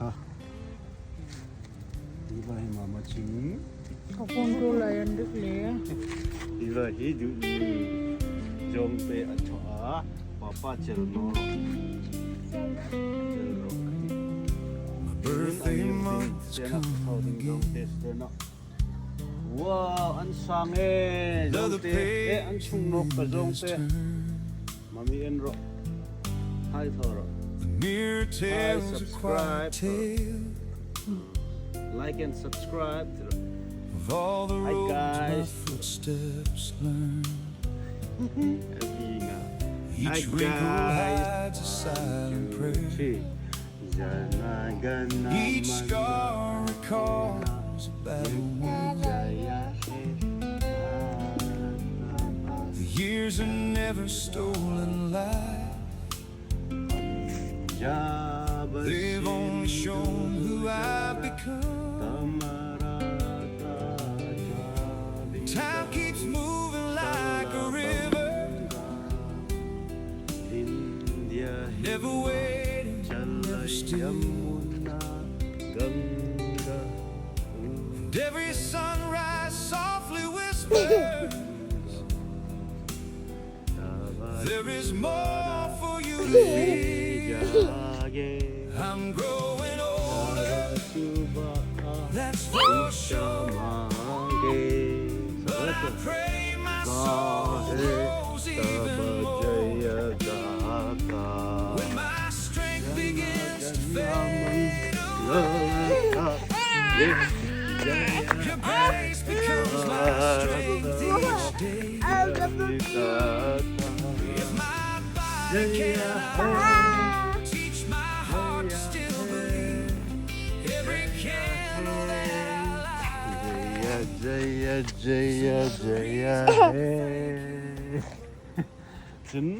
Ha. Iba hi mama ching. Kapon ko layan dek le. Iba hi du ni. Jong pe acha. Papa chel no. Birthday month's come again. Wow, an sang jong te an chung nok ka jong te. Mami en ro. Hai thoro. The mirror tells a quiet subscribe. tale Like and subscribe to the of all the Hi, roads my guys. footsteps learn. Inga. Each wrinkle hides a silent prayer. Each scar recalls a battle won. The years are never stolen life. They've only shown who I've become. Time keeps moving like a river, never waiting, never still. And every sunrise softly whispers, there is more for you to see. I'm growing older, that's for sure. But I pray my soul grows even more. When my strength begins to fade away, your grace becomes my strength each day. If my body can't hold, teach my heart to still believe. Every candle that I light, Jaya Jaya Jaya Jaya.